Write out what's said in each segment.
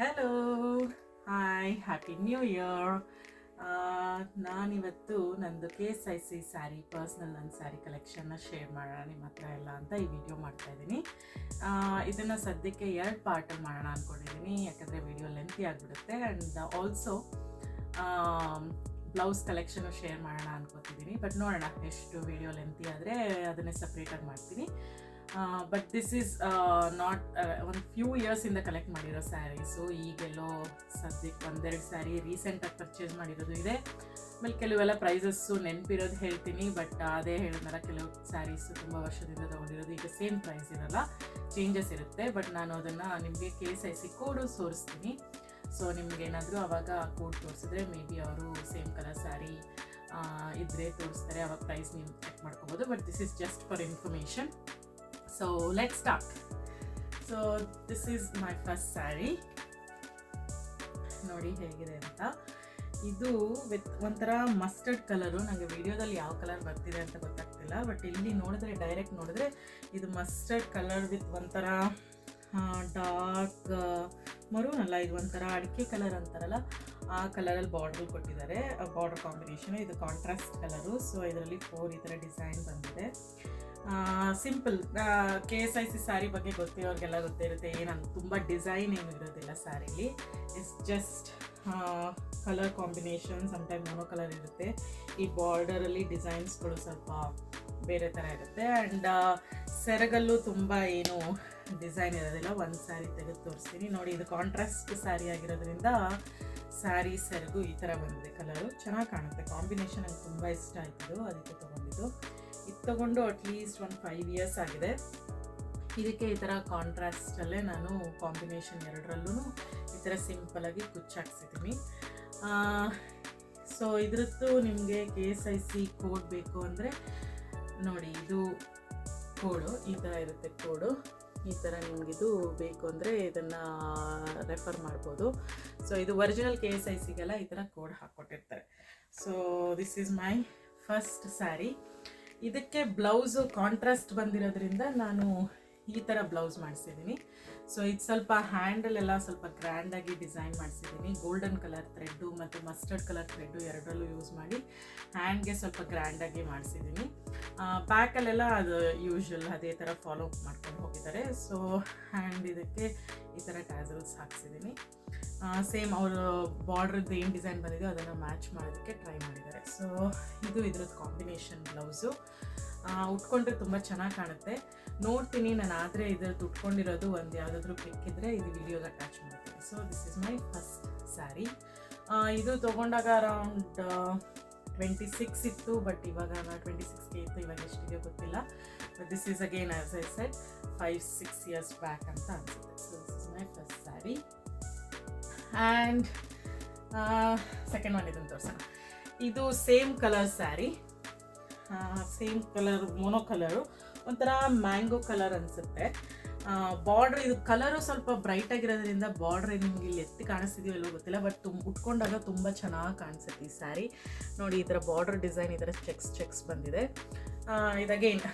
Hello, hi, happy new year. ನಾನಿವತ್ತು ನಂದು KSIC sari personal ನನ್ನ ಸ್ಯಾರಿ ಕಲೆಕ್ಷನ್ನ ಶೇರ್ ಮಾಡೋಣ ನಿಮ್ಮ ಹತ್ರ ಎಲ್ಲ ಅಂತ ಈ ವಿಡಿಯೋ ಮಾಡ್ತಾ ಇದ್ದೀನಿ. ಇದನ್ನು ಸದ್ಯಕ್ಕೆ 2 ಪಾರ್ಟಲ್ಲಿ ಮಾಡೋಣ ಅಂದ್ಕೊಂಡಿದ್ದೀನಿ, ಯಾಕಂದರೆ ವಿಡಿಯೋ ಲೆಂತಿ ಆಗಿಬಿಡುತ್ತೆ. And also blouse collection share ಮಾಡೋಣ ಅನ್ಕೋತಿದ್ದೀನಿ. ಬಟ್ ನೋಡೋಣ, ಎಷ್ಟು ವಿಡಿಯೋ ಲೆಂತಿ ಆದರೆ ಅದನ್ನೇ ಸಪ್ರೇಟಾಗಿ ಮಾಡ್ತೀನಿ. ಬಟ್ ದಿಸ್ ಈಸ್ ನಾಟ್ ಒಂದು ಫ್ಯೂ ಇಯರ್ಸಿಂದ ಕಲೆಕ್ಟ್ ಮಾಡಿರೋ ಸ್ಯಾರೀಸು. ಈಗೆಲ್ಲೋ ಸದ್ಯಕ್ಕೆ 1-2 ಸ್ಯಾರಿ ರೀಸೆಂಟಾಗಿ ಪರ್ಚೇಸ್ ಮಾಡಿರೋದು ಇದೆ. ಆಮೇಲೆ ಕೆಲವೆಲ್ಲ ಪ್ರೈಸಸ್ಸು ನೆನಪಿರೋದು ಹೇಳ್ತೀನಿ, ಬಟ್ ಅದೇ ಹೇಳಿದ್ನಲ್ಲ, ಕೆಲವು ಸ್ಯಾರೀಸು ತುಂಬ ವರ್ಷದಿಂದ ತೊಗೊಂಡಿರೋದು ಈಗ ಸೇಮ್ ಪ್ರೈಸ್ ಇರೋಲ್ಲ, ಚೇಂಜಸ್ ಇರುತ್ತೆ. ಬಟ್ ನಾನು ಅದನ್ನು ನಿಮಗೆ KSIC ಕೋಡು ತೋರಿಸ್ತೀನಿ. ಸೊ ನಿಮಗೇನಾದರೂ ಆವಾಗ ಕೋಡ್ ತೋರಿಸಿದ್ರೆ ಮೇ ಬಿ ಅವರು ಸೇಮ್ ಕಲರ್ ಸ್ಯಾರಿ ಇದ್ದರೆ ತೋರಿಸ್ತಾರೆ, ಆವಾಗ ಪ್ರೈಸ್ ನೀವು ಚೆಕ್ ಮಾಡ್ಕೋಬೋದು. But this is just for information. So let's start. So this is my first saree. ನೋಡಿ ಹೇಗಿದೆ ಅಂತ. ಇದು ವಿತ್ ಒಂಥರ ಮಸ್ಟರ್ಡ್ ಕಲರು. ನನಗೆ ವಿಡಿಯೋದಲ್ಲಿ ಯಾವ ಕಲರ್ ಬರ್ತಿದೆ ಅಂತ ಗೊತ್ತಾಗ್ತಿಲ್ಲ, ಬಟ್ ಇಲ್ಲಿ ನೋಡಿದ್ರೆ, ಡೈರೆಕ್ಟ್ ನೋಡಿದ್ರೆ ಇದು ಮಸ್ಟರ್ಡ್ ಕಲರ್ ವಿತ್ ಒಂಥರ ಡಾರ್ಕ್ ಮರೂನ್ ಅಲ್ಲ, ಇದು ಒಂಥರ ಅಡಿಕೆ ಕಲರ್ ಅಂತಾರಲ್ಲ ಆ ಕಲರಲ್ಲಿ ಬಾರ್ಡರ್ ಕೊಟ್ಟಿದ್ದಾರೆ. ಬಾರ್ಡರ್ ಕಾಂಬಿನೇಷನು ಇದು ಕಾಂಟ್ರಾಸ್ಟ್ ಕಲರು. ಸೊ ಇದರಲ್ಲಿ 4 ಈ ಥರ ಡಿಸೈನ್ ಬಂದಿದೆ. ಸಿಂಪಲ್ KSIC ಸ್ಯಾರಿ ಬಗ್ಗೆ ಗೊತ್ತಿರೋರಿಗೆಲ್ಲ ಗೊತ್ತಿರುತ್ತೆ, ಏನಂತ ತುಂಬ ಡಿಸೈನ್ ಏನು ಇರೋದಿಲ್ಲ ಸ್ಯಾರಿಲಿ. It's just colour combination, sometime mono colour ಇರುತ್ತೆ. ಈ ಬಾರ್ಡರಲ್ಲಿ ಡಿಸೈನ್ಸ್ಗಳು ಸ್ವಲ್ಪ ಬೇರೆ ಥರ ಇರುತ್ತೆ. ಆ್ಯಂಡ್ ಸೆರಗಲ್ಲೂ ತುಂಬ ಏನು ಡಿಸೈನ್ ಇರೋದಿಲ್ಲ. ಒಂದು ಸ್ಯಾರಿ ತೆಗೆದು ತೋರಿಸ್ತೀನಿ ನೋಡಿ. ಇದು ಕಾಂಟ್ರಾಸ್ಟ್ ಸ್ಯಾರಿ ಆಗಿರೋದ್ರಿಂದ ಸ್ಯಾರಿ ಸೆರಗು ಈ ಥರ ಬಂದಿದೆ. ಕಲರು ಚೆನ್ನಾಗಿ ಕಾಣುತ್ತೆ, ಕಾಂಬಿನೇಷನ್ ನಂಗೆ ತುಂಬ ಇಷ್ಟ ಆಯಿತು, ಅದಕ್ಕೆ ತೊಗೊಂಡಿದ್ದು. ಇದು ತೊಗೊಂಡು ಅಟ್ಲೀಸ್ಟ್ ಒಂದು 5 ಇಯರ್ಸ್ ಆಗಿದೆ. ಇದಕ್ಕೆ ಈ ಥರ ಕಾಂಟ್ರಾಸ್ಟಲ್ಲೇ ನಾನು ಕಾಂಬಿನೇಷನ್ ಎರಡರಲ್ಲೂ ಈ ಥರ ಸಿಂಪಲಾಗಿ ಕುಚ್ಚಾಕ್ಸಿದ್ದೀನಿ. ಸೊ ಇದ್ರದ್ದು ನಿಮಗೆ KSIC ಕೋಡ್ ಬೇಕು ಅಂದರೆ ನೋಡಿ, ಇದು ಕೋಡು ಈ ಥರ ಇರುತ್ತೆ. ಕೋಡು ಈ ಥರ ನಿಮಗಿದು ಬೇಕು ಅಂದರೆ ಇದನ್ನು ರೆಫರ್ ಮಾಡ್ಬೋದು. ಸೊ ಇದು ಒರಿಜಿನಲ್ KSICಗೆಲ್ಲ ಈ ಥರ ಕೋಡ್ ಹಾಕ್ಕೊಟ್ಟಿರ್ತಾರೆ. So this is my first sari. ಇದಕ್ಕೆ ಬ್ಲೌಸು ಕಾಂಟ್ರಾಸ್ಟ್ ಬಂದಿರೋದ್ರಿಂದ ನಾನು ಈ ಥರ ಬ್ಲೌಸ್ ಮಾಡಿಸಿದ್ದೀನಿ. ಸೊ ಇದು ಸ್ವಲ್ಪ ಹ್ಯಾಂಡಲೆಲ್ಲ ಸ್ವಲ್ಪ ಗ್ರ್ಯಾಂಡಾಗಿ ಡಿಸೈನ್ ಮಾಡಿಸಿದ್ದೀನಿ. ಗೋಲ್ಡನ್ ಕಲರ್ ಥ್ರೆಡ್ಡು ಮತ್ತು ಮಸ್ಟರ್ಡ್ ಕಲರ್ ಥ್ರೆಡ್ಡು ಎರಡರಲ್ಲೂ ಯೂಸ್ ಮಾಡಿ ಹ್ಯಾಂಡ್ಗೆ ಸ್ವಲ್ಪ ಗ್ರ್ಯಾಂಡಾಗಿ ಮಾಡಿಸಿದ್ದೀನಿ. ಬ್ಯಾಕಲ್ಲೆಲ್ಲ ಅದು ಯೂಶ್ವಲ್ ಅದೇ ಥರ ಫಾಲೋ ಮಾಡ್ಕೊಂಡು ಹೋಗಿದ್ದಾರೆ. ಸೊ ಹ್ಯಾಂಡ್ ಇದಕ್ಕೆ ಈ ಥರ ಟ್ಯಾಸಲ್ಸ್ ಹಾಕ್ಸಿದ್ದೀನಿ. ಸೇಮ್ ಅವರು ಬಾರ್ಡ್ರದ್ದು ಏನು ಡಿಸೈನ್ ಬಂದಿದೆ ಅದನ್ನು ಮ್ಯಾಚ್ ಮಾಡೋದಕ್ಕೆ ಟ್ರೈ ಮಾಡಿದ್ದಾರೆ. ಸೊ ಇದು ಇದ್ರದ್ದು ಕಾಂಬಿನೇಷನ್ ಬ್ಲೌಸು. ಉಟ್ಕೊಂಡ್ರೆ ತುಂಬ ಚೆನ್ನಾಗಿ ಕಾಣುತ್ತೆ. ನೋಡ್ತೀನಿ ನಾನು, ಆದರೆ ಇದ್ರದ್ದು ಉಟ್ಕೊಂಡಿರೋದು ಒಂದು ಯಾವುದಾದ್ರೂ ಪಿಕ್ ಇದ್ದರೆ ಇದು ವಿಡಿಯೋಗೆ ಅಟ್ಯಾಚ್ ಮಾಡ್ತೀನಿ. So this is my first sari. ಇದು ತೊಗೊಂಡಾಗ ಅರೌಂಡ್ 26 ಇತ್ತು, ಬಟ್ ಇವಾಗ 26ಗೆ ಇತ್ತು, ಇವಾಗ ಎಷ್ಟಿದೆ ಗೊತ್ತಿಲ್ಲ. But this is again as I shed 5-6 years back ಅಂತ ಅನಿಸುತ್ತೆ. So this is my first sari. And second one ಇದನ್ನು ತೋರಿಸೋಣ. ಇದು same colour sari, same colour mono colour, ಒಂಥರ ಮ್ಯಾಂಗೋ ಕಲರ್ ಅನಿಸುತ್ತೆ. ಬಾರ್ಡ್ರ್ ಇದು ಕಲರು ಸ್ವಲ್ಪ ಬ್ರೈಟ್ ಆಗಿರೋದ್ರಿಂದ ಬಾರ್ಡ್ರ್ ನಿಮ್ಗೆ ಇಲ್ಲಿ ಎತ್ತಿ ಕಾಣಿಸ್ತಿದೆಯೋ ಇಲ್ಲೋ ಗೊತ್ತಿಲ್ಲ, ಬಟ್ ಉಟ್ಕೊಂಡಾಗ ತುಂಬ ಚೆನ್ನಾಗಿ ಕಾಣಿಸುತ್ತೆ ಈ ಸ್ಯಾರಿ. ನೋಡಿ ಈ ಥರ ಬಾರ್ಡರ್ ಡಿಸೈನ್ ಈ ಥರ ಚೆಕ್ಸ್ ಬಂದಿದೆ. ಇದಗೇನ್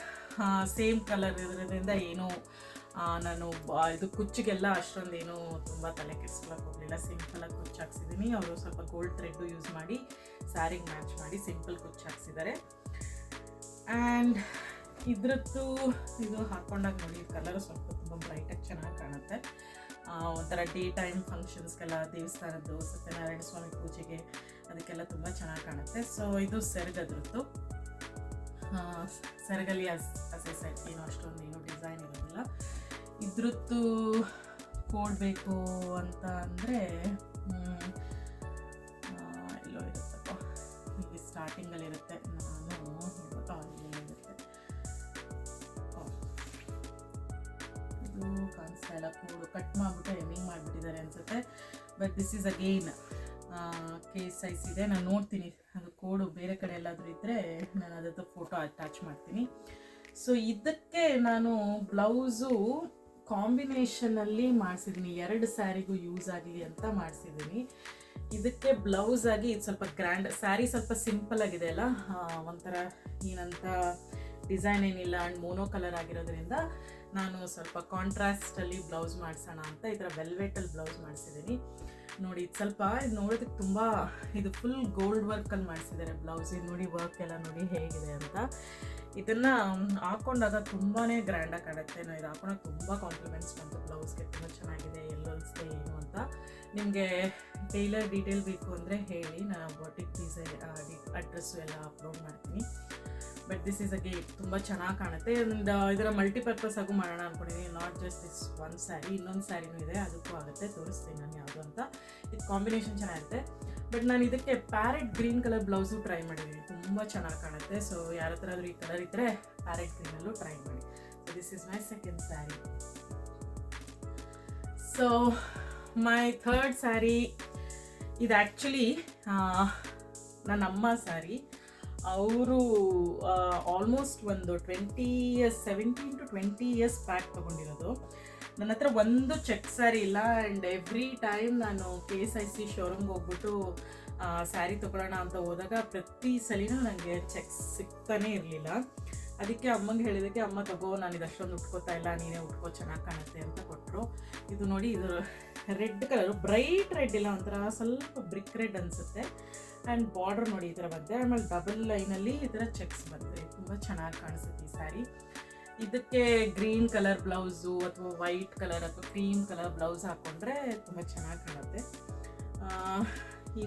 ಸೇಮ್ ಕಲರ್ ಇರೋದ್ರಿಂದ ಏನು ನಾನು ಇದು ಕುಚ್ಚಿಗೆಲ್ಲ ಅಷ್ಟೊಂದೇನು ತುಂಬ ತಲೆ ಕೆಡಿಸ್ಕೊಳಕ್ಕೆ ಹೋಗಲಿಲ್ಲ. ಸಿಂಪಲಾಗಿ ಕುಚ್ಚು ಹಾಕ್ಸಿದ್ದೀನಿ. ಅವರು ಸ್ವಲ್ಪ ಗೋಲ್ಡ್ ಥ್ರೆಡ್ಡು ಯೂಸ್ ಮಾಡಿ ಸ್ಯಾರಿಗೆ ಮ್ಯಾಚ್ ಮಾಡಿ ಸಿಂಪಲ್ ಕುಚ್ಚು ಹಾಕ್ಸಿದ್ದಾರೆ. ಆ್ಯಂಡ್ ಇದ್ರದ್ದು ಇದು ಹಾಕ್ಕೊಂಡಾಗ ನೋಡಿ, ಕಲರು ಸ್ವಲ್ಪ ತುಂಬ ಬ್ರೈಟಾಗಿ ಚೆನ್ನಾಗಿ ಕಾಣುತ್ತೆ. ಒಂಥರ ಡೇ ಟೈಮ್ ಫಂಕ್ಷನ್ಸ್ಗೆಲ್ಲ, ದೇವಸ್ಥಾನದ್ದು, ಸತ್ಯನಾರಾಯಣ ಸ್ವಾಮಿ ಪೂಜೆಗೆ ಅದಕ್ಕೆಲ್ಲ ತುಂಬ ಚೆನ್ನಾಗಿ ಕಾಣುತ್ತೆ. ಸೊ ಇದು ಸೆರಗದ್ರದ್ದು. ಸೆರಗಲ್ಲಿ ಅಸೆ ಸೈಡ್ ಏನು ಅಷ್ಟೊಂದು ಏನು ಡಿಸೈನ್ ಇರೋದಿಲ್ಲ. ಇದ್ರದ್ದು ಕೋಡ್ ಬೇಕು ಅಂತ ಅಂದರೆ ಎಲ್ಲೋ ಇರುತ್ತಪ್ಪ, ಹೀಗೆ ಸ್ಟಾರ್ಟಿಂಗಲ್ಲಿರುತ್ತೆ. ನಾನು ಇರುತ್ತೆ, ಇದು ಕಾಣಿಸ್ತಾ ಇಲ್ಲ. ಕೋಡು ಕಟ್ ಮಾಡಿಬಿಟ್ಟು ಎಮಿಂಗ್ ಮಾಡಿಬಿಟ್ಟಿದ್ದಾರೆ ಅನಿಸುತ್ತೆ. But this is again KSIC ಇದೆ. ನಾನು ನೋಡ್ತೀನಿ ಅದು ಕೋಡು ಬೇರೆ ಕಡೆ ಎಲ್ಲಾದರೂ ಇದ್ದರೆ ನಾನು ಅದರದ್ದು ಫೋಟೋ ಅಟ್ಯಾಚ್ ಮಾಡ್ತೀನಿ. ಸೊ ಇದಕ್ಕೆ ನಾನು ಬ್ಲೌಸು ಕಾಂಬಿನೇಷನಲ್ಲಿ ಮಾಡಿಸಿದ್ದೀನಿ, 2 ಸ್ಯಾರಿಗೂ ಯೂಸ್ ಆಗಲಿ ಅಂತ ಮಾಡಿಸಿದ್ದೀನಿ. ಇದಕ್ಕೆ ಬ್ಲೌಸ್ ಆಗಿ ಇದು ಸ್ವಲ್ಪ ಗ್ರ್ಯಾಂಡ್ ಸ್ಯಾರಿ, ಸ್ವಲ್ಪ ಸಿಂಪಲ್ ಆಗಿದೆ ಅಲ್ಲ, ಒಂಥರ ಏನಂತ ಡಿಸೈನ್ ಏನಿಲ್ಲ. ಆ್ಯಂಡ್ ಮೋನೋ ಕಲರ್ ಆಗಿರೋದ್ರಿಂದ ನಾನು ಸ್ವಲ್ಪ ಕಾಂಟ್ರಾಸ್ಟಲ್ಲಿ ಬ್ಲೌಸ್ ಮಾಡಿಸೋಣ ಅಂತ ಈ ಥರ ವೆಲ್ವೆಟಲ್ಲಿ ಬ್ಲೌಸ್ ಮಾಡಿಸಿದ್ದೀನಿ. ನೋಡಿ ಇದು ಸ್ವಲ್ಪ ಇದು ನೋಡೋದಕ್ಕೆ ತುಂಬ ಇದು ಫುಲ್ ಗೋಲ್ಡ್ ವರ್ಕಲ್ಲಿ ಮಾಡಿಸಿದ್ದಾರೆ ಬ್ಲೌಸ್. ಇದು ನೋಡಿ ವರ್ಕ್ ಎಲ್ಲ ನೋಡಿ ಹೇಗಿದೆ ಅಂತ. ಇದನ್ನು ಹಾಕ್ಕೊಂಡಾಗ ತುಂಬಾ ಗ್ರ್ಯಾಂಡಾಗಿ ಕಾಣುತ್ತೆ. ನಾವು ಇದು ಹಾಕೊಂಡಾಗ ತುಂಬ ಕಾಂಪ್ಲಿಮೆಂಟ್ಸ್ ಬಂತು ಬ್ಲೌಸ್ಗೆ, ತುಂಬ ಚೆನ್ನಾಗಿದೆ, ಎಲ್ಲೊಲ್ಸ್ದೆ ಏನು ಅಂತ. ನಿಮಗೆ ಟೈಲರ್ ಡೀಟೇಲ್ ಬೇಕು ಅಂದರೆ ಹೇಳಿ, ನಾನು ಬಾಟಿಕ್ ಡಿಸೈನ್ ಅಡ್ರೆಸ್ಸು ಎಲ್ಲ ಅಪ್ಲೋಡ್ ಮಾಡ್ತೀನಿ. ಬಟ್ ದಿಸ್ ಈಸ್ ಅಗೆ ತುಂಬ ಚೆನ್ನಾಗಿ ಕಾಣುತ್ತೆ. ಇದರ ಮಲ್ಟಿಪರ್ಪಸ್ ಆಗು ಮಾಡೋಣ ಅಂದ್ಕೊಂಡಿದ್ದೀನಿ. ನಾಟ್ ಜಸ್ಟ್ ದಿಸ್ ಒಂದು ಸ್ಯಾರಿ, ಇನ್ನೊಂದು ಸ್ಯಾರಿನೂ ಇದೆ, ಅದಕ್ಕೂ ಆಗುತ್ತೆ. ತೋರಿಸ್ತೀನಿ ನಾನು ಯಾವುದು ಅಂತ. ಇದು ಕಾಂಬಿನೇಷನ್ ಚೆನ್ನಾಗಿರುತ್ತೆ. ಬಟ್ ನಾನು ಇದಕ್ಕೆ parrot green colour blouse try ಮಾಡಿದ್ದೀನಿ, ತುಂಬ ಚೆನ್ನಾಗಿ ಕಾಣುತ್ತೆ. ಸೊ ಯಾರ ಹತ್ರ ಆದರೂ ಈ ಕಲರ್ ಇದ್ದರೆ ಪ್ಯಾರೆಟ್ ಗ್ರೀನಲ್ಲೂ ಟ್ರೈ ಮಾಡಿ. So this is my second sari. So my third sari ಇದು ಆ್ಯಕ್ಚುಲಿ ನನ್ನ ಅಮ್ಮ ಸ್ಯಾರಿ. ಅವರು ಆಲ್ಮೋಸ್ಟ್ ಒಂದು 17 to 20 ಇಯರ್ಸ್ ಬ್ಯಾಕ್ ತೊಗೊಂಡಿರೋದು. ನನ್ನ ಹತ್ರ ಒಂದು ಚೆಕ್ ಸ್ಯಾರಿ ಇಲ್ಲ. ಆ್ಯಂಡ್ ಎವ್ರಿ ಟೈಮ್ ನಾನು KSIC ಶೋರೂಮ್ಗೆ ಹೋಗ್ಬಿಟ್ಟು ಸ್ಯಾರಿ ತೊಗೊಳ್ಳೋಣ ಅಂತ ಹೋದಾಗ ಪ್ರತಿ ಸಲಿನೂ ನನಗೆ ಚೆಕ್ಸ್ ಸಿಗ್ತಾನೇ ಇರಲಿಲ್ಲ. ಅದಕ್ಕೆ ಅಮ್ಮಂಗೆ ಹೇಳಿದ್ದಕ್ಕೆ ಅಮ್ಮ ತಗೋ, ನಾನು ಇದು ಅಷ್ಟೊಂದು ಉಟ್ಕೋತಾ ಇಲ್ಲ, ನೀನೇ ಉಟ್ಕೋ, ಚೆನ್ನಾಗಿ ಕಾಣುತ್ತೆ ಅಂತ ಕೊಟ್ಟರು. ಇದು ನೋಡಿ, ಇದು ರೆಡ್ ಕಲರು, ಬ್ರೈಟ್ ರೆಡ್ ಇಲ್ಲ, ಒಂಥರ ಸ್ವಲ್ಪ ಬ್ರಿಕ್ ರೆಡ್ ಅನಿಸುತ್ತೆ. ಆ್ಯಂಡ್ ಬಾರ್ಡರ್ ನೋಡಿ ಈ ಥರ ಬಂದೆ. ಆಮೇಲೆ ಡಬಲ್ ಲೈನಲ್ಲಿ ಈ ಥರ ಚೆಕ್ಸ್ ಬಂದರೆ ತುಂಬ ಚೆನ್ನಾಗಿ ಕಾಣಿಸುತ್ತೆ ಈ ಸ್ಯಾರಿ. ಇದಕ್ಕೆ ಗ್ರೀನ್ ಕಲರ್ ಬ್ಲೌಸು ಅಥವಾ ವೈಟ್ ಕಲರ್ ಅಥವಾ ಕ್ರೀಮ್ ಕಲರ್ ಬ್ಲೌಸ್ ಹಾಕ್ಕೊಂಡ್ರೆ ತುಂಬ ಚೆನ್ನಾಗಿ ಕಾಣುತ್ತೆ.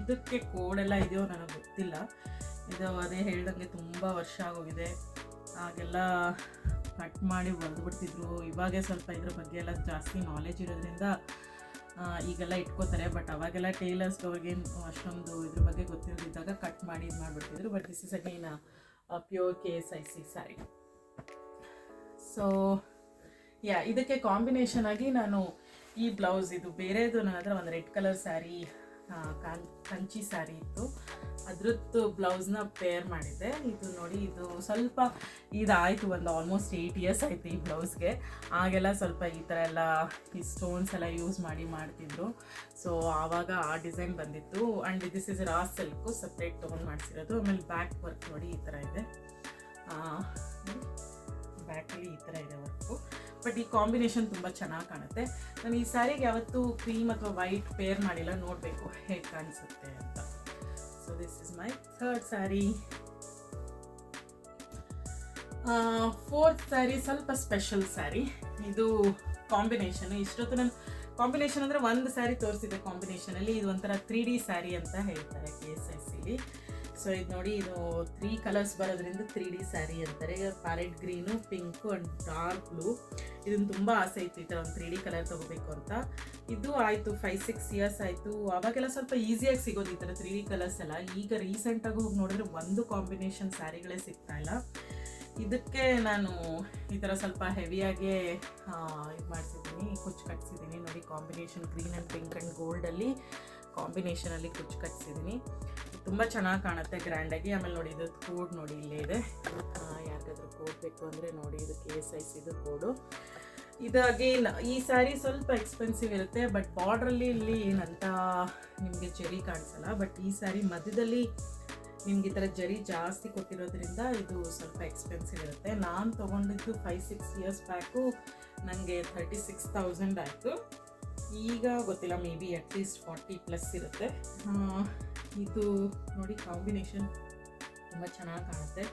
ಇದಕ್ಕೆ ಕೋಡೆಲ್ಲ ಇದೆಯೋ ನನಗೆ ಗೊತ್ತಿಲ್ಲ. ಇದು ಅದೇ ಹೇಳ್ದಂಗೆ ತುಂಬ ವರ್ಷ ಆಗೋಗಿದೆ. ಆಗೆಲ್ಲ ಕಟ್ ಮಾಡಿ ಹೊಲ್ದುಬಿಡ್ತಿದ್ರು. ಇವಾಗೆ ಸ್ವಲ್ಪ ಇದ್ರ ಬಗ್ಗೆ ಎಲ್ಲ ಜಾಸ್ತಿ ನಾಲೆಜ್ ಇರೋದ್ರಿಂದ ಈಗೆಲ್ಲ ಇಟ್ಕೋತಾರೆ. ಬಟ್ ಅವಾಗೆಲ್ಲ ಟೇಲರ್ಸ್ಗೆ ಅವ್ರಿಗೇನು ಅಷ್ಟೊಂದು ಇದ್ರ ಬಗ್ಗೆ ಗೊತ್ತಿರೋದಿದ್ದಾಗ ಕಟ್ ಮಾಡಿ ಇದು ಮಾಡಿಬಿಡ್ತಿದ್ರು. But this is again pure KSIC sari. So ಇದಕ್ಕೆ ಕಾಂಬಿನೇಷನ್ ಆಗಿ ನಾನು ಈ ಬ್ಲೌಸ್, ಇದು ಬೇರೆದು ನನ್ನ ಹತ್ರ ಒಂದು red colour sari, Kanchi sari ಇತ್ತು, ಅದ್ರದ್ದು ಬ್ಲೌಸ್ನ ಪೇರ್ ಮಾಡಿದ್ದೆ. ಇದು ನೋಡಿ, ಇದು ಸ್ವಲ್ಪ ಇದಾಯಿತು, ಒಂದು ಆಲ್ಮೋಸ್ಟ್ 8 ಇಯರ್ಸ್ ಆಯಿತು ಈ ಬ್ಲೌಸ್ಗೆ. ಆಗೆಲ್ಲ ಸ್ವಲ್ಪ ಈ ಥರ ಎಲ್ಲ ಈ ಸ್ಟೋನ್ಸ್ ಎಲ್ಲ ಯೂಸ್ ಮಾಡಿ ಮಾಡ್ತಿದ್ರು. ಸೊ ಆವಾಗ ಆ ಡಿಸೈನ್ ಬಂದಿತ್ತು. And this is raw silk, separate ತೊಗೊಂಡು ಮಾಡಿಸಿರೋದು. ಆಮೇಲೆ ಬ್ಯಾಕ್ ವರ್ಕ್ ನೋಡಿ ಈ ಥರ ಇದೆ, ಬ್ಯಾಕಲ್ಲಿ ಈ ಥರ ಇದೆ ವರ್ಕು. ಬಟ್ ಈ ಕಾಂಬಿನೇಷನ್ ತುಂಬ ಚೆನ್ನಾಗಿ ಕಾಣುತ್ತೆ. ನಾನು ಈ ಸ್ಯಾರಿಗೆ ಯಾವತ್ತೂ ಕ್ರೀಮ್ ಅಥವಾ ವೈಟ್ ಪೇರ್ ಮಾಡಿಲ್ಲ, ನೋಡಬೇಕು ಹೇಗೆ ಕಾಣಿಸುತ್ತೆ ಅಂತ. So this is my third sari. Fourth sari ಸ್ವಲ್ಪ ಸ್ಪೆಷಲ್ ಸ್ಯಾರಿ. ಇದು ಕಾಂಬಿನೇಷನ್. ಇಷ್ಟೊತ್ತು ನಾನು ಕಾಂಬಿನೇಷನ್ ಅಂದರೆ ಒಂದು ಸ್ಯಾರಿ ತೋರಿಸಿದೆ ಕಾಂಬಿನೇಷನಲ್ಲಿ. ಇದು ಒಂಥರ 3D ಸ್ಯಾರಿ ಅಂತ ಹೇಳ್ತಾರೆ KSICಲಿ. ಸೊ ಇದು ನೋಡಿ, ಇದು 3 ಕಲರ್ಸ್ ಬರೋದ್ರಿಂದ 3D ಸ್ಯಾರಿ ಅಂತಾರೆ. Parrot green, pink and dark blue. ಇದನ್ನು ತುಂಬ ಆಸೆ ಇತ್ತು ಈ ಥರ ಒಂದು 3D ಕಲರ್ ತೊಗೋಬೇಕು ಅಂತ. ಇದು ಆಯಿತು 5-6 ಇಯರ್ಸ್ ಆಯಿತು. ಆವಾಗೆಲ್ಲ ಸ್ವಲ್ಪ ಈಸಿಯಾಗಿ ಸಿಗೋದು ಈ ಥರ 3D ಕಲರ್ಸ್ ಎಲ್ಲ. ಈಗ ರೀಸೆಂಟಾಗಿ ಹೋಗಿ ನೋಡಿದ್ರೆ ಒಂದು ಕಾಂಬಿನೇಷನ್ ಸ್ಯಾರಿಗಳೇ ಸಿಗ್ತಾಯಿಲ್ಲ. ಇದಕ್ಕೆ ನಾನು ಈ ಥರ ಸ್ವಲ್ಪ ಹೆವಿಯಾಗೇ ಇದು ಮಾಡ್ತಿದ್ದೀನಿ, ಕುಚ್ಚು ಕಟ್ಸಿದ್ದೀನಿ. ನೋಡಿ, combination green and pink and ಗೋಲ್ಡಲ್ಲಿ ಕಾಂಬಿನೇಷನಲ್ಲಿ ಕುಚ್ಚು ಕಟ್ಸಿದ್ದೀನಿ. ತುಂಬ ಚೆನ್ನಾಗಿ ಕಾಣುತ್ತೆ ಗ್ರ್ಯಾಂಡಾಗಿ. ಆಮೇಲೆ ನೋಡಿ, ಇದು ಕೋಡ್ ನೋಡಿ ಇಲ್ಲೇ ಇದೆ. ಯಾರಿಗಾದ್ರೂ ಕೋಡ್ ಬೇಕು ಅಂದರೆ ನೋಡಿ, ಇದು KSICದು ಕೋಡು. ಇದು ಅಗೇನ್ ಈ ಸ್ಯಾರಿ ಸ್ವಲ್ಪ ಎಕ್ಸ್ಪೆನ್ಸಿವ್ ಇರುತ್ತೆ. ಬಟ್ ಬಾರ್ಡ್ರಲ್ಲಿ ಇಲ್ಲಿ ಏನಂತ ನಿಮಗೆ ಜರಿ ಕಾಣಿಸಲ್ಲ. ಬಟ್ ಈ ಸ್ಯಾರಿ ಮಧ್ಯದಲ್ಲಿ ನಿಮ್ಗೆ ಈ ಥರ ಜರಿ ಜಾಸ್ತಿ ಕೊಟ್ಟಿರೋದ್ರಿಂದ ಇದು ಸ್ವಲ್ಪ ಎಕ್ಸ್ಪೆನ್ಸಿವ್ ಇರುತ್ತೆ. ನಾನು ತೊಗೊಂಡಿದ್ದು 5-6 ಇಯರ್ಸ್ ಬ್ಯಾಕು ನನಗೆ 36,000 ಆಯಿತು. ಈಗ ಗೊತ್ತಿಲ್ಲ, ಮೇ ಬಿ ಅಟ್ಲೀಸ್ಟ್ 40+ ಇರುತ್ತೆ. ಇದು ನೋಡಿ, ಕಾಂಬಿನೇಷನ್ ತುಂಬ ಚೆನ್ನಾಗಿ ಕಾಣುತ್ತೆ.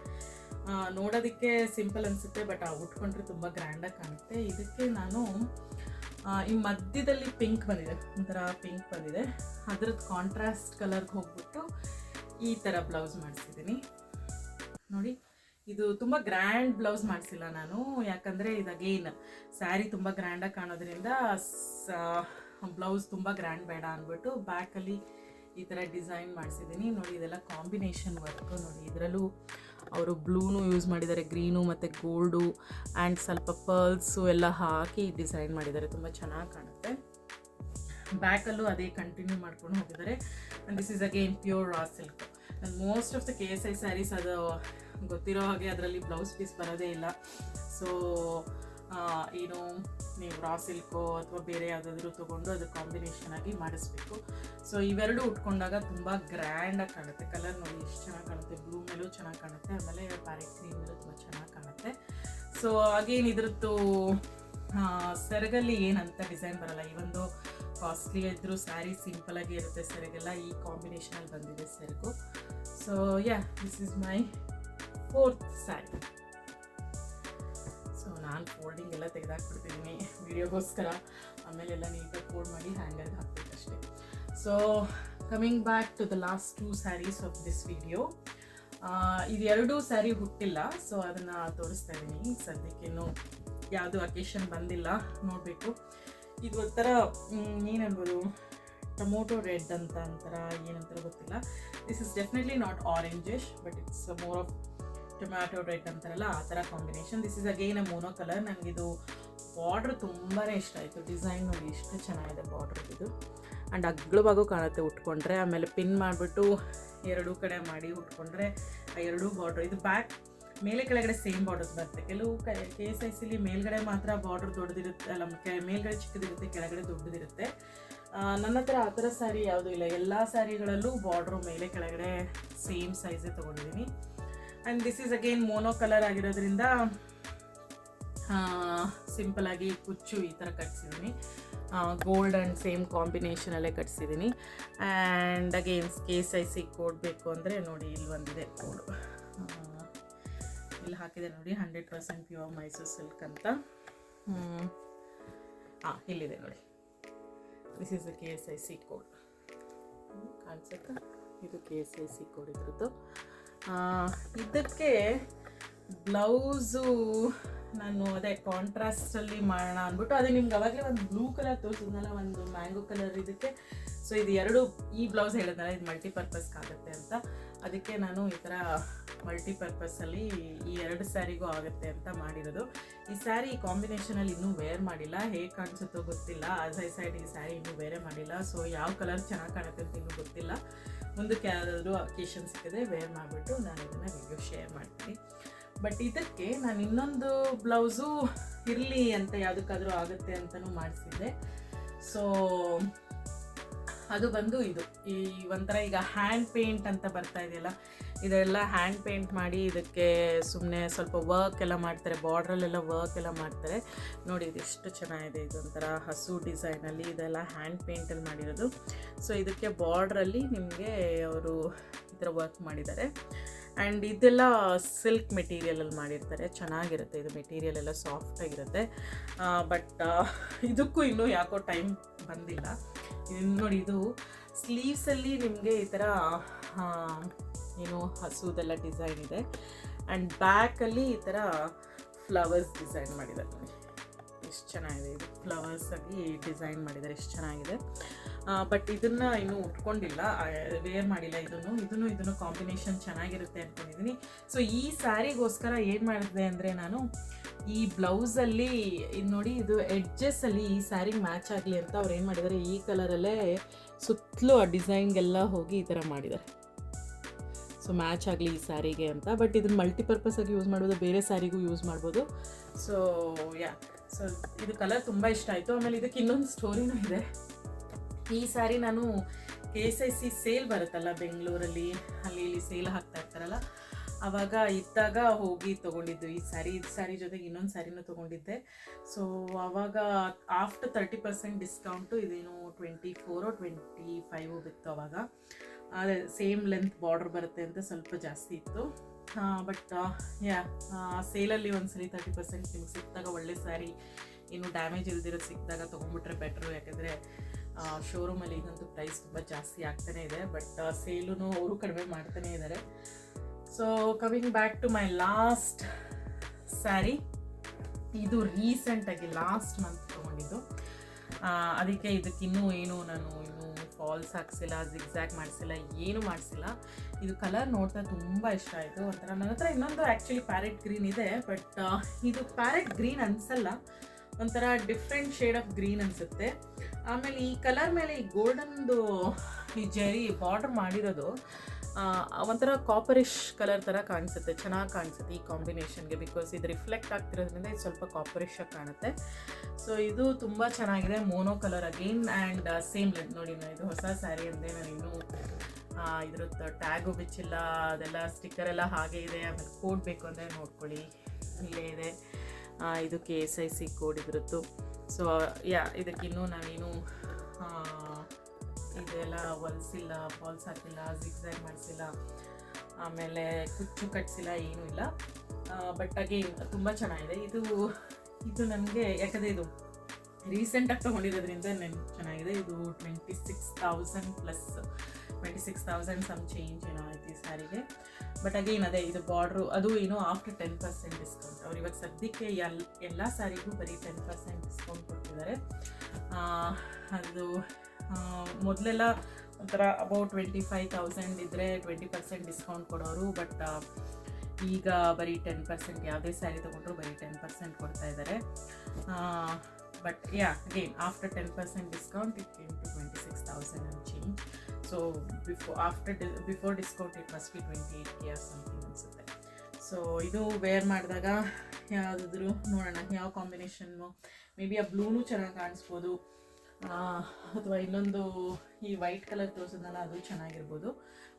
ನೋಡೋದಕ್ಕೆ ಸಿಂಪಲ್ ಅನಿಸುತ್ತೆ, ಬಟ್ ಉಟ್ಕೊಂಡ್ರೆ ತುಂಬ ಗ್ರ್ಯಾಂಡಾಗಿ ಕಾಣುತ್ತೆ. ಇದಕ್ಕೆ ನಾನು ಈ ಮಧ್ಯದಲ್ಲಿ ಪಿಂಕ್ ಬಂದಿದೆ, ಒಂಥರ ಪಿಂಕ್ ಬಂದಿದೆ, ಅದ್ರದ್ದು ಕಾಂಟ್ರಾಸ್ಟ್ ಕಲರ್ಗೆ ಹೋಗ್ಬಿಟ್ಟು ಈ ಥರ ಬ್ಲೌಸ್ ಮಾಡಿಸಿದ್ದೀನಿ. ನೋಡಿ, ಇದು ತುಂಬ ಗ್ರ್ಯಾಂಡ್ ಬ್ಲೌಸ್ ಮಾಡಿಸಿಲ್ಲ ನಾನು, ಯಾಕಂದರೆ ಇದು ಅಗೇನ್ ಸ್ಯಾರಿ ತುಂಬ ಗ್ರ್ಯಾಂಡಾಗಿ ಕಾಣೋದ್ರಿಂದ ಬ್ಲೌಸ್ ತುಂಬ ಗ್ರ್ಯಾಂಡ್ ಬೇಡ ಅಂದ್ಬಿಟ್ಟು ಬ್ಯಾಕಲ್ಲಿ ಈ ಥರ ಡಿಸೈನ್ ಮಾಡಿಸಿದ್ದೀನಿ. ನೋಡಿ, ಇದೆಲ್ಲ ಕಾಂಬಿನೇಷನ್ ವರ್ಕು. ನೋಡಿ, ಇದರಲ್ಲೂ ಅವರು ಬ್ಲೂನು ಯೂಸ್ ಮಾಡಿದ್ದಾರೆ, ಗ್ರೀನು ಮತ್ತು ಗೋಲ್ಡು ಆ್ಯಂಡ್ ಸ್ವಲ್ಪ ಪರ್ಲ್ಸು ಎಲ್ಲ ಹಾಕಿ ಡಿಸೈನ್ ಮಾಡಿದ್ದಾರೆ. ತುಂಬ ಚೆನ್ನಾಗಿ ಕಾಣುತ್ತೆ. ಬ್ಯಾಕಲ್ಲೂ ಅದೇ ಕಂಟಿನ್ಯೂ ಮಾಡ್ಕೊಂಡು ಹೋಗಿದ್ದಾರೆ. And this is again pure raw silk. And most of the KSI saris ಅದು ಗೊತ್ತಿರೋ ಹಾಗೆ ಅದರಲ್ಲಿ ಬ್ಲೌಸ್ ಪೀಸ್ ಬರೋದೇ ಇಲ್ಲ. ಸೊ ಏನು ನೀವು ರಾ ಸಿಲ್ಕೋ ಅಥವಾ ಬೇರೆ ಯಾವುದಾದ್ರೂ ತೊಗೊಂಡು ಅದು ಕಾಂಬಿನೇಷನ್ ಆಗಿ ಮಾಡಿಸ್ಬೇಕು. ಸೊ ಇವೆರಡು ಉಟ್ಕೊಂಡಾಗ ತುಂಬ ಗ್ರ್ಯಾಂಡಾಗಿ ಕಾಣುತ್ತೆ. ಕಲರ್ ನೋಡಿ ಎಷ್ಟು ಚೆನ್ನಾಗಿ ಕಾಣುತ್ತೆ, ಬ್ಲೂ ಮೇಲೂ ಚೆನ್ನಾಗಿ ಕಾಣುತ್ತೆ, ಆಮೇಲೆ ಪ್ಯಾರೆಟ್ ಗ್ರೀನ್ ಮೇಲೂ ತುಂಬ ಚೆನ್ನಾಗಿ ಕಾಣುತ್ತೆ. ಸೊ ಅಗೇನ್ ಇದ್ರದ್ದು ಸೆರಗಲ್ಲಿ ಏನಂತ ಡಿಸೈನ್ ಬರಲ್ಲ, ಈ ಒಂದು ಕಾಸ್ಟ್ಲಿ ಇದ್ದರೂ ಸ್ಯಾರಿ ಸಿಂಪಲಾಗಿ ಇರುತ್ತೆ. ಸೆರಗೆಲ್ಲ ಈ ಕಾಂಬಿನೇಷನಲ್ಲಿ ಬಂದಿದೆ ಸೆರಗು. So yeah, this is my 4th sari. So ನಾನು ಫೋಲ್ಡಿಂಗ್ ಎಲ್ಲ ತೆಗೆದಾಕ್ಬಿಡ್ತಿದ್ದೀನಿ ವಿಡಿಯೋಗೋಸ್ಕರ, ಆಮೇಲೆಲ್ಲ ನೀಟಾಗಿ ಫೋಲ್ಡ್ ಮಾಡಿ ಹ್ಯಾಂಗರ್ಗೆ ಹಾಕ್ಬೇಕಷ್ಟೇ. So coming back to the last 2 saris of this video. ಇದು 2 ಸ್ಯಾರಿ ಹುಟ್ಟಿಲ್ಲ, ಸೊ ಅದನ್ನು ತೋರಿಸ್ತಾ ಇದ್ದೀನಿ. ಸದ್ಯಕ್ಕೇನು ಯಾವುದು ಅಕೇಶನ್ ಬಂದಿಲ್ಲ, ನೋಡಬೇಕು. ಇದು ಒಂಥರ ಏನನ್ಬೋದು, ಟೊಮೊಟೊ ರೆಡ್ ಅಂತ ಅಂತಾರ, ಏನಂತಾರ ಗೊತ್ತಿಲ್ಲ. This is definitely not orangish, but it's more of tomato red ಅಂತಾರಲ್ಲ ಆ ಥರ combination. This is again a mono colour. ನನಗಿದು ಬಾರ್ಡ್ರ್ ತುಂಬಾ ಇಷ್ಟ ಆಯಿತು. ಡಿಸೈನ್ ನೋಡಿ ಎಷ್ಟು ಚೆನ್ನಾಗಿದೆ ಬಾರ್ಡ್ರ್ ಇದು, ಆ್ಯಂಡ್ ಅಗ್ಲವಾಗೂ ಕಾಣುತ್ತೆ ಉಟ್ಕೊಂಡ್ರೆ. ಆಮೇಲೆ ಪಿನ್ ಮಾಡಿಬಿಟ್ಟು 2 ಕಡೆ ಮಾಡಿ ಉಟ್ಕೊಂಡ್ರೆ ಆ 2 ಬಾರ್ಡ್ರ್, ಇದು ಬ್ಯಾಕ್ ಮೇಲೆ ಕೆಳಗಡೆ ಸೇಮ್ ಬಾರ್ಡರ್ಸ್ ಬರುತ್ತೆ. ಕೆಲವು KSICಲಿ ಮೇಲ್ಗಡೆ ಮಾತ್ರ ಬಾರ್ಡ್ರ್ ದೊಡ್ಡದಿರುತ್ತೆ, ಅಲ್ಲ ಮೇಲ್ಗಡೆ ಚಿಕ್ಕದಿರುತ್ತೆ, ಕೆಳಗಡೆ ದೊಡ್ಡದಿರುತ್ತೆ. ನನ್ನ ಹತ್ರ ಆ ಥರ ಸ್ಯಾರಿ ಯಾವುದೂ ಇಲ್ಲ. ಎಲ್ಲ ಸ್ಯಾರಿಗಳಲ್ಲೂ ಬಾರ್ಡ್ರು ಮೇಲೆ ಕೆಳಗಡೆ ಸೇಮ್ ಸೈಜೇ ತೊಗೊಂಡಿದ್ದೀನಿ. And this is again mono colour ಆಗಿರೋದ್ರಿಂದ ಸಿಂಪಲಾಗಿ ಕುಚ್ಚು ಈ ಥರ ಕಟ್ಸಿದ್ದೀನಿ. ಗೋಲ್ಡ್ ಆ್ಯಂಡ್ ಸೇಮ್ ಕಾಂಬಿನೇಷನಲ್ಲೇ ಕಟ್ಸಿದ್ದೀನಿ. ಆ್ಯಂಡ್ ಅಗೇನ್ KSIC ಕೋಡ್ ಬೇಕು ಅಂದರೆ ನೋಡಿ, ಇಲ್ಲಿ ಬಂದಿದೆ ಕೋಡು, ಇಲ್ಲಿ ಹಾಕಿದೆ ನೋಡಿ, 100% ಪ್ಯೂರ್ ಮೈಸೂರು ಸಿಲ್ಕ್ ಅಂತ. ಇಲ್ಲಿದೆ ನೋಡಿ, this is the KSIC code. ಕಾಣಿಸುತ್ತಾ? ಇದು KSIC ಕೋಡ್ ಇದ್ರದ್ದು. ಇದಕ್ಕೆ ಬ್ಲೌಸು ನಾನು ಅದೇ ಕಾಂಟ್ರಾಸ್ಟಲ್ಲಿ ಮಾಡೋಣ ಅಂದ್ಬಿಟ್ಟು, ಅದೇ ನಿಮ್ಗೆ ಅವಾಗಲೇ ಒಂದು ಬ್ಲೂ ಕಲರ್ ತೋರಿಸಿದ್ನಲ್ಲ, ಒಂದು ಮ್ಯಾಂಗೋ ಕಲರ್ ಇದಕ್ಕೆ. ಸೊ ಇದು 2 ಈ ಬ್ಲೌಸ್ ಹೇಳಿದ್ನಲ್ಲ, ಇದು ಮಲ್ಟಿಪರ್ಪಸ್ಗೆ ಆಗುತ್ತೆ ಅಂತ, ಅದಕ್ಕೆ ನಾನು ಈ ಥರ ಮಲ್ಟಿಪರ್ಪಸ್ಸಲ್ಲಿ ಈ 2 ಸ್ಯಾರಿಗೂ ಆಗುತ್ತೆ ಅಂತ ಮಾಡಿರೋದು. ಈ ಸ್ಯಾರಿ ಈ ಕಾಂಬಿನೇಷನಲ್ಲಿ ಇನ್ನೂ ವೇರ್ ಮಾಡಿಲ್ಲ, ಹೇಗೆ ಕಾಣಿಸುತ್ತೋ ಗೊತ್ತಿಲ್ಲ. ಸೈಡ್ ಈ ಸ್ಯಾರಿ ಇನ್ನೂ ಬೇರೆ ಮಾಡಿಲ್ಲ. ಸೊ ಯಾವ ಕಲರ್ ಚೆನ್ನಾಗಿ ಕಾಣುತ್ತೆ ಅಂತ ಇನ್ನೂ ಗೊತ್ತಿಲ್ಲ. ಮುಂದಕ್ಕೆ ಯಾವುದಾದ್ರೂ ಅಕೇಶನ್ ಸಿಕ್ಕಿದ್ರೆ ವೇರ್ ಮಾಡಿಬಿಟ್ಟು ನಾನು ಇದನ್ನು ವಿಡಿಯೋ ಶೇರ್ ಮಾಡ್ತೀನಿ. ಬಟ್ ಇದಕ್ಕೆ ನಾನು ಇನ್ನೊಂದು ಬ್ಲೌಸು ಇರಲಿ ಅಂತ ಯಾವುದಕ್ಕಾದರೂ ಆಗುತ್ತೆ ಅಂತಲೂ ಮಾಡಿಸಿದ್ದೆ. ಸೊ ಅದು ಬಂದು ಇದು ಈ ಒಂಥರ ಈಗ ಹ್ಯಾಂಡ್ ಪೇಂಟ್ ಅಂತ ಬರ್ತಾ ಇದೆಯಲ್ಲ, ಇದೆಲ್ಲ ಹ್ಯಾಂಡ್ ಪೇಂಟ್ ಮಾಡಿ ಇದಕ್ಕೆ ಸುಮ್ಮನೆ ಸ್ವಲ್ಪ ವರ್ಕ್ ಎಲ್ಲ ಮಾಡ್ತಾರೆ, ಬಾರ್ಡ್ರಲ್ಲೆಲ್ಲ ವರ್ಕ್ ಎಲ್ಲ ಮಾಡ್ತಾರೆ ನೋಡಿ. ಇದು ಎಷ್ಟು ಚೆನ್ನಾಗಿದೆ, ಇದೊಂಥರ ಹಸು ಡಿಸೈನಲ್ಲಿ, ಇದೆಲ್ಲ ಹ್ಯಾಂಡ್ ಪೇಂಟಲ್ಲಿ ಮಾಡಿರೋದು. ಸೊ ಇದಕ್ಕೆ ಬಾರ್ಡ್ರಲ್ಲಿ ನಿಮಗೆ ಅವರು ಈ ಥರ ವರ್ಕ್ ಮಾಡಿದ್ದಾರೆ. ಆ್ಯಂಡ್ ಇದೆಲ್ಲ ಸಿಲ್ಕ್ ಮೆಟೀರಿಯಲಲ್ಲಿ ಮಾಡಿರ್ತಾರೆ, ಚೆನ್ನಾಗಿರುತ್ತೆ. ಇದು ಮೆಟೀರಿಯಲ್ ಎಲ್ಲ ಸಾಫ್ಟಾಗಿರುತ್ತೆ. ಬಟ್ ಇದಕ್ಕೂ ಇನ್ನೂ ಯಾಕೋ ಟೈಮ್ ಬಂದಿಲ್ಲ. ಇದು ನೋಡಿ, ಇದು ಸ್ಲೀವ್ಸಲ್ಲಿ ನಿಮಗೆ ಈ ಥರ ಏನು ಹಸುದೆಲ್ಲ ಡಿಸೈನ್ ಇದೆ. ಆ್ಯಂಡ್ ಬ್ಯಾಕಲ್ಲಿ ಈ ಥರ ಫ್ಲವರ್ಸ್ ಡಿಸೈನ್ ಮಾಡಿದ್ದಾರೆ ನೋಡಿ, ಎಷ್ಟು ಚೆನ್ನಾಗಿದೆ. ಇದು ಫ್ಲವರ್ಸಾಗಿ ಡಿಸೈನ್ ಮಾಡಿದ್ದಾರೆ, ಎಷ್ಟು ಚೆನ್ನಾಗಿದೆ. ಬಟ್ ಇದನ್ನು ಇನ್ನೂ ಉಟ್ಕೊಂಡಿಲ್ಲ, ವೇರ್ ಮಾಡಿಲ್ಲ. ಇದನ್ನು ಕಾಂಬಿನೇಷನ್ ಚೆನ್ನಾಗಿರುತ್ತೆ ಅಂದ್ಕೊಂಡಿದ್ದೀನಿ. ಸೊ ಈ ಸ್ಯಾರಿಗೋಸ್ಕರ ಏನು ಮಾಡಿದೆ ಅಂದರೆ, ನಾನು ಈ ಬ್ಲೌಸಲ್ಲಿ ಇದು ನೋಡಿ, ಇದು ಎಡ್ಜಸ್ಸಲ್ಲಿ ಈ ಸ್ಯಾರಿಗೆ ಮ್ಯಾಚ್ ಆಗಲಿ ಅಂತ ಅವ್ರು ಏನು ಮಾಡಿದ್ದಾರೆ, ಈ ಕಲರಲ್ಲೇ ಸುತ್ತಲೂ ಆ ಡಿಸೈನ್ಗೆಲ್ಲ ಹೋಗಿ ಈ ಥರ ಮಾಡಿದ್ದಾರೆ. ಸೊ ಮ್ಯಾಚ್ ಆಗಲಿ ಈ ಸ್ಯಾರಿಗೆ ಅಂತ. ಬಟ್ ಇದನ್ನು ಮಲ್ಟಿಪರ್ಪಸಾಗಿ ಯೂಸ್ ಮಾಡ್ಬೋದು, ಬೇರೆ ಸ್ಯಾರಿಗೂ ಯೂಸ್ ಮಾಡ್ಬೋದು. ಸೊ ಯಾ, ಸೊ ಇದು ಕಲರ್ ತುಂಬ ಇಷ್ಟ ಆಯಿತು. ಆಮೇಲೆ ಇದಕ್ಕೆ ಇನ್ನೊಂದು ಸ್ಟೋರಿನೂ ಇದೆ. ಈ ಸ್ಯಾರಿ ನಾನು KSIC ಸೇಲ್ ಬರುತ್ತಲ್ಲ ಬೆಂಗಳೂರಲ್ಲಿ, ಅಲ್ಲಿ ಸೇಲ್ ಹಾಕ್ತಾ ಇರ್ತಾರಲ್ಲ, ಆವಾಗ ಇದ್ದಾಗ ಹೋಗಿ ತೊಗೊಂಡಿದ್ದು ಈ ಸ್ಯಾರಿ ಜೊತೆಗೆ ಇನ್ನೊಂದು ಸ್ಯಾರಿನೂ ತೊಗೊಂಡಿದ್ದೆ. ಸೊ ಆವಾಗ ಆಫ್ಟರ್ 30% ಡಿಸ್ಕೌಂಟು ಇದೇನು 24 or 25 ಬಿತ್ತು ಆವಾಗ. ಅದೇ ಸೇಮ್ ಲೆಂತ್ ಬಾರ್ಡರ್ ಬರುತ್ತೆ ಅಂತ ಸ್ವಲ್ಪ ಜಾಸ್ತಿ ಇತ್ತು. ಬಟ್ ಯಾ, ಸೇಲಲ್ಲಿ ಒಂದ್ಸರಿ 30% ನಿಮ್ಗೆ ಸಿಕ್ಕಿದಾಗ ಒಳ್ಳೆ ಸ್ಯಾರಿ, ಇನ್ನು ಡ್ಯಾಮೇಜ್ ಇಲ್ದಿರೋದು ಸಿಕ್ಕಿದಾಗ ತೊಗೊಂಡ್ಬಿಟ್ರೆ ಬೆಟ್ರು. ಯಾಕೆಂದರೆ ಶೋರೂಮಲ್ಲಿ ಈಗಂತೂ ಪ್ರೈಸ್ ತುಂಬ ಜಾಸ್ತಿ ಆಗ್ತಾನೇ ಇದೆ, ಬಟ್ ಸೇಲೂ ಅವರು ಕಡಿಮೆ ಮಾಡ್ತಾನೇ ಇದ್ದಾರೆ. So coming back to my last sari. ಇದು ರೀಸೆಂಟಾಗಿ ಲಾಸ್ಟ್ ಮಂತ್ ತೊಗೊಂಡಿದ್ದು. ಅದಕ್ಕೆ ಇದಕ್ಕಿನ್ನೂ ಏನು ನಾನು ಫಾಲ್ಸ್ ಹಾಕ್ಸಿಲ್ಲ, ಜಿಗ್ಜ್ಯಾಗ್ ಮಾಡಿಸಿಲ್ಲ, ಏನೂ ಮಾಡಿಸಿಲ್ಲ. ಇದು ಕಲರ್ ನೋಡ್ತಾ ತುಂಬ ಇಷ್ಟ ಆಯಿತು. ಒಂಥರ ನನ್ನ ಹತ್ರ ಇನ್ನೊಂದು ಆ್ಯಕ್ಚುಲಿ ಪ್ಯಾರೆಟ್ ಗ್ರೀನ್ ಇದೆ, ಬಟ್ ಇದು ಪ್ಯಾರೆಟ್ ಗ್ರೀನ್ ಅನಿಸಲ್ಲ, ಒಂಥರ ಡಿಫ್ರೆಂಟ್ ಶೇಡ್ ಆಫ್ ಗ್ರೀನ್ ಅನಿಸುತ್ತೆ. ಆಮೇಲೆ ಈ ಕಲರ್ ಮೇಲೆ ಈ ಗೋಲ್ಡನ್ದು ಈ ಜರಿ ಬಾರ್ಡರ್ ಮಾಡಿರೋದು ಒಂಥರ ಕಾಪರಿಶ್ ಕಲರ್ ಥರ ಕಾಣಿಸುತ್ತೆ, ಚೆನ್ನಾಗಿ ಕಾಣಿಸುತ್ತೆ ಈ ಕಾಂಬಿನೇಷನ್ಗೆ. ಬಿಕಾಸ್ ಇದು ರಿಫ್ಲೆಕ್ಟ್ ಆಗ್ತಿರೋದ್ರಿಂದ ಇದು ಸ್ವಲ್ಪ ಕಾಪರಿಶ್ ಆಗಿ ಕಾಣುತ್ತೆ. ಸೊ ಇದು ತುಂಬ ಚೆನ್ನಾಗಿದೆ, mono colour again. And same length ನೋಡಿ, ಇದು ಹೊಸ ಸ್ಯಾರಿ ಅಂದರೆ ನಾನು ಇನ್ನೂ ಇದ್ರದ್ದು ಟ್ಯಾಗು ಬಿಚ್ಚಿಲ್ಲ, ಅದೆಲ್ಲ ಸ್ಟಿಕ್ಕರ್ ಎಲ್ಲ ಹಾಗೆ ಇದೆ. ಆಮೇಲೆ ಕೋಡ್ ಬೇಕು ಅಂದರೆ ನೋಡ್ಕೊಳ್ಳಿ, ಇಲ್ಲೇ ಇದೆ. ಇದು KSIC ಕೋಡ್ ಇದ್ರದ್ದು. ಸೊ ಇದಕ್ಕಿನ್ನೂ ನಾನೇನು ಇದೆಲ್ಲ ಹೊಲಿಸಿಲ್ಲ, ಫಾಲ್ಸ್ ಹಾಕಿಲ್ಲ, ಜಿಗ್ಜ್ಯಾಗ್ ಮಾಡಿಸಿಲ್ಲ, ಆಮೇಲೆ ಕುಚ್ಚು ಕಟ್ಸಿಲ್ಲ, ಏನೂ ಇಲ್ಲ. ಬಟ್ ಅಗೇನ್ ತುಂಬ ಚೆನ್ನಾಗಿದೆ ಇದು ನನಗೆ. ಯಾಕಂದರೆ ಇದು ರೀಸೆಂಟಾಗಿ ತೊಗೊಂಡಿರೋದ್ರಿಂದ ನನಗೆ ಚೆನ್ನಾಗಿದೆ. ಇದು 26,000 ಪ್ಲಸ್ 26,000 ಸಮ್ ಚೇಂಜ್ ಏನೋ ಆಯ್ತು ಈ ಸ್ಯಾರಿಗೆ. ಬಟ್ ಅಗೇನ್ ಅದೇ ಇದು ಬಾರ್ಡ್ರು ಅದು ಏನೋ ಆಫ್ಟರ್ 10% ಡಿಸ್ಕೌಂಟ್. ಅವ್ರು ಇವಾಗ ಸದ್ಯಕ್ಕೆ ಎಲ್ಲ ಸ್ಯಾರಿಗೂ ಬರೀ 10% ಡಿಸ್ಕೌಂಟ್ ಕೊಡ್ತಿದ್ದಾರೆ. ಅದು ಮೊದಲೆಲ್ಲ ಒಂಥರ ಅಬೌಟ್ 25,000 ಇದ್ದರೆ 20% ಡಿಸ್ಕೌಂಟ್ ಕೊಡೋರು. ಬಟ್ ಈಗ ಬರೀ 10%, ಯಾವುದೇ ಸ್ಯಾರಿ ತೊಗೊಂಡ್ರು ಬರೀ 10% ಕೊಡ್ತಾ ಇದ್ದಾರೆ. But again after 10% discount it came to 26,000 and change. So before discount it must be 28K or something ಅನಿಸುತ್ತೆ. ಸೊ ಇದು ವೇರ್ ಮಾಡಿದಾಗ ಯಾವುದಾದ್ರೂ ನೋಡೋಣ ಯಾವ ಕಾಂಬಿನೇಷನ್ನು. ಮೇ ಬಿ ಆ ಬ್ಲೂನು ಚೆನ್ನಾಗಿ ಕಾಣಿಸ್ಬೋದು, ಅಥವಾ ಇನ್ನೊಂದು ಈ ವೈಟ್ ಕಲರ್ ತೋರಿಸಿದ್ನಲ್ಲ ಅದು ಚೆನ್ನಾಗಿರ್ಬೋದು.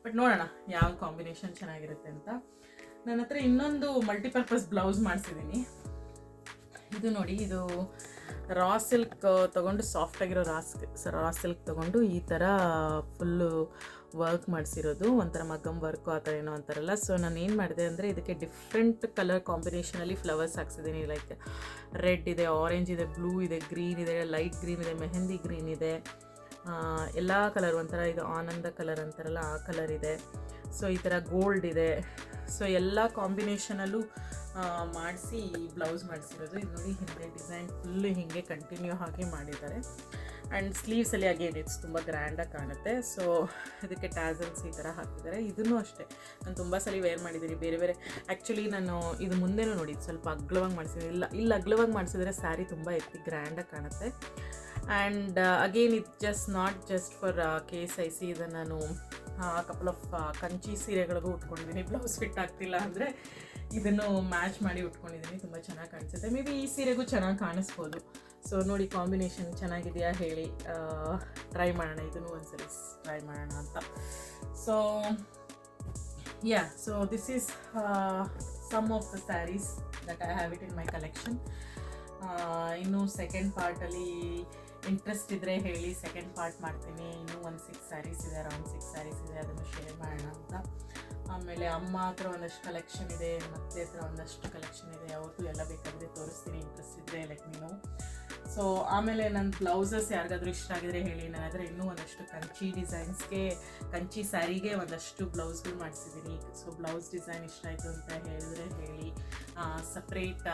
ಬಟ್ ನೋಡೋಣ ಯಾವ ಕಾಂಬಿನೇಷನ್ ಚೆನ್ನಾಗಿರುತ್ತೆ ಅಂತ. ನನ್ನ ಹತ್ರ ಇನ್ನೊಂದು ಮಲ್ಟಿಪರ್ಪಸ್ ಬ್ಲೌಸ್ ಮಾಡಿಸಿದ್ದೀನಿ. ಇದು ನೋಡಿ, ಇದು ರಾ ಸಿಲ್ಕ್ ತೊಗೊಂಡು ಸಾಫ್ಟಾಗಿರೋ ರಾ ಸಿಲ್ಕ್ ತೊಗೊಂಡು ಈ ಥರ ಫುಲ್ಲು ವರ್ಕ್ ಮಾಡಿಸಿರೋದು, ಒಂಥರ ಮಗ್ಗಮ್ ವರ್ಕು ಆ ಥರ ಏನೋ ಅಂತಾರಲ್ಲ. ಸೊ ನಾನು ಏನು ಮಾಡಿದೆ ಅಂದರೆ ಇದಕ್ಕೆ ಡಿಫ್ರೆಂಟ್ ಕಲರ್ ಕಾಂಬಿನೇಷನಲ್ಲಿ ಫ್ಲವರ್ಸ್ ಹಾಕ್ಸಿದ್ದೀನಿ. ಲೈಕ್ ರೆಡ್ ಇದೆ, ಆರೆಂಜ್ ಇದೆ, ಬ್ಲೂ ಇದೆ, ಗ್ರೀನ್ ಇದೆ, ಲೈಟ್ ಗ್ರೀನ್ ಇದೆ, ಮೆಹಂದಿ ಗ್ರೀನ್ ಇದೆ, ಎಲ್ಲ ಕಲರ್, ಒಂಥರ ಇದು ಆನಂದ ಕಲರ್ ಅಂತಾರಲ್ಲ ಆ ಕಲರ್ ಇದೆ. ಸೊ ಈ ಥರ ಗೋಲ್ಡ್ ಇದೆ. ಸೊ ಎಲ್ಲ ಕಾಂಬಿನೇಷನಲ್ಲೂ ಮಾಡಿಸಿ ಬ್ಲೌಸ್ ಮಾಡಿಸಿರೋದು. ಇದು ನೋಡಿ, ಹಿಂದೆ ಡಿಸೈನ್ ಫುಲ್ಲು ಹೀಗೆ ಕಂಟಿನ್ಯೂ ಆಗಿ ಮಾಡಿದ್ದಾರೆ. ಆ್ಯಂಡ್ ಸ್ಲೀವ್ಸಲ್ಲಿ ಅಗೇನ್ ಇಟ್ಸ್ ತುಂಬ ಗ್ರ್ಯಾಂಡಾಗಿ ಕಾಣುತ್ತೆ. ಸೊ ಇದಕ್ಕೆ ಟ್ಯಾಸಲ್ಸ್ ಈ ಥರ ಹಾಕಿದ್ದಾರೆ. ಇದನ್ನು ಅಷ್ಟೇ ನಾನು ತುಂಬ ಸಲ ವೇರ್ ಮಾಡಿದ್ದೀನಿ ಬೇರೆ ಬೇರೆ. ಆ್ಯಕ್ಚುಲಿ ನಾನು ಇದು ಮುಂದೆನೂ ನೋಡಿ ಸ್ವಲ್ಪ ಅಗ್ಲವಾಗಿ ಮಾಡಿಸಿದ್ದೀನಿ. ಇಲ್ಲಿ ಅಗ್ಲವಾಗಿ ಮಾಡಿಸಿದ್ರೆ ಸ್ಯಾರಿ ತುಂಬ ಎತ್ತಿ ಗ್ರ್ಯಾಂಡಾಗಿ ಕಾಣುತ್ತೆ. And again it not just for KSIC. ಇದನ್ನು ನಾನು ಕಪಲ್ ಆಫ್ ಕಂಚಿ ಸೀರೆಗಳಿಗೂ ಉಟ್ಕೊಂಡಿದ್ದೀನಿ. ಬ್ಲೌಸ್ ಫಿಟ್ ಆಗ್ತಿಲ್ಲ ಅಂದರೆ ಇದನ್ನು ಮ್ಯಾಚ್ ಮಾಡಿ ಉಟ್ಕೊಂಡಿದ್ದೀನಿ. ತುಂಬ ಚೆನ್ನಾಗಿ ಕಾಣಿಸುತ್ತೆ. ಮೇ ಬಿ ಈ ಸೀರೆಗೂ ಚೆನ್ನಾಗಿ ಕಾಣಿಸ್ಬೋದು. ಸೊ ನೋಡಿ, ಕಾಂಬಿನೇಷನ್ ಚೆನ್ನಾಗಿದೆಯಾ ಹೇಳಿ, ಟ್ರೈ ಮಾಡೋಣ, ಇದನ್ನು ಒಂದ್ಸರಿ ಟ್ರೈ ಮಾಡೋಣ ಅಂತ. So so this is some of the saris that I have it in my collection. ಇನ್ನು ಸೆಕೆಂಡ್ ಪಾರ್ಟಲ್ಲಿ ಇಂಟ್ರೆಸ್ಟ್ ಇದ್ದರೆ ಹೇಳಿ, ಸೆಕೆಂಡ್ ಪಾರ್ಟ್ ಮಾಡ್ತೀನಿ. ಇನ್ನೂ ಒಂದು 6 ಸ್ಯಾರೀಸ್ ಇದೆ, ಅರೌಂಡ್ 6 ಸ್ಯಾರೀಸ್ ಇದೆ, ಅದನ್ನು ಶೇರ್ ಮಾಡೋಣ ಅಂತ. ಆಮೇಲೆ ಅಮ್ಮ ಹತ್ರ ಒಂದಷ್ಟು ಕಲೆಕ್ಷನ್ ಇದೆ, ಮತ್ತೆ ಹತ್ರ ಒಂದಷ್ಟು ಕಲೆಕ್ಷನ್ ಇದೆ. ಯಾವತ್ತೂ ಎಲ್ಲ ಬೇಕಾದರೆ ತೋರಿಸ್ತೀನಿ, ಇಂಟ್ರೆಸ್ಟ್ ಇದ್ದರೆ ಲೆಟ್ ಮೀ ನೋ. ಸೊ ಆಮೇಲೆ ನನ್ನ ಬ್ಲೌಸಸ್ ಯಾರಿಗಾದ್ರೂ ಇಷ್ಟ ಆಗಿದ್ರೆ ಹೇಳಿ. ನನ್ನ ಹತ್ರ ಇನ್ನೂ ಒಂದಷ್ಟು ಕಂಚಿ ಡಿಸೈನ್ಸ್ಗೆ, ಕಂಚಿ ಸ್ಯಾರಿಗೆ ಒಂದಷ್ಟು ಬ್ಲೌಸ್ಗಳು ಮಾಡಿಸಿದ್ದೀನಿ. ಸೊ ಬ್ಲೌಸ್ ಡಿಸೈನ್ ಇಷ್ಟ ಆಯಿತು ಅಂತ ಹೇಳಿದ್ರೆ ಹೇಳಿ, ಸಪ್ರೇಟ್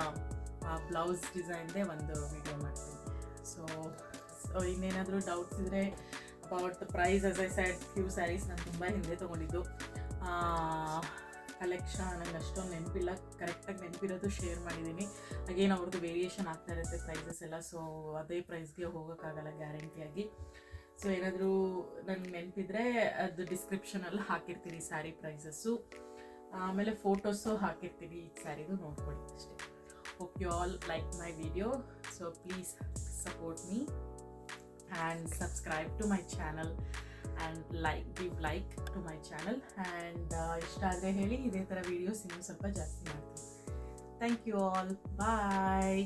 ಬ್ಲೌಸ್ ಡಿಸೈನ್ದೇ ಒಂದು ವಿಡಿಯೋ ಮಾಡ್ತೀನಿ. ಸೊ ಇನ್ನೇನಾದರೂ ಡೌಟ್ಸ್ ಇದ್ದರೆ about the price, as I said, few saris ನಾನು ತುಂಬ ಹಿಂದೆ ತೊಗೊಂಡಿದ್ದು. ಕಲೆಕ್ಷನ್ ನನಗೆ ಅಷ್ಟೊಂದು ನೆನಪಿಲ್ಲ, ಕರೆಕ್ಟಾಗಿ ನೆನಪಿರೋದು ಶೇರ್ ಮಾಡಿದ್ದೀನಿ. ಅಗೇನ್ ಅವ್ರದ್ದು ವೇರಿಯೇಷನ್ ಆಗ್ತಾ ಇರುತ್ತೆ ಪ್ರೈಸಸ್ ಎಲ್ಲ. ಸೊ ಅದೇ ಪ್ರೈಸ್ಗೆ ಹೋಗೋಕ್ಕಾಗಲ್ಲ ಗ್ಯಾರಂಟಿಯಾಗಿ. ಸೊ ಏನಾದರೂ ನನಗೆ ನೆನಪಿದ್ರೆ ಅದು ಡಿಸ್ಕ್ರಿಪ್ಷನಲ್ಲಿ ಹಾಕಿರ್ತೀನಿ ಸ್ಯಾರಿ ಪ್ರೈಸಸ್ಸು. ಆಮೇಲೆ ಫೋಟೋಸು ಹಾಕಿರ್ತೀನಿ ಈ ಸ್ಯಾರಿದು, ನೋಡ್ಕೊಳ್ಳಿ ಅಷ್ಟೇ. Hope you all like my video. So please support me and subscribe to my channel and give like to my channel. And ಇಷ್ಟ ಆದರೆ ಹೇಳಿ, ಇದೇ ಥರ ವೀಡಿಯೋಸ್ ಇನ್ನೂ ಸ್ವಲ್ಪ ಜಾಸ್ತಿ ಮಾಡ್ತೀನಿ. Thank you all, bye.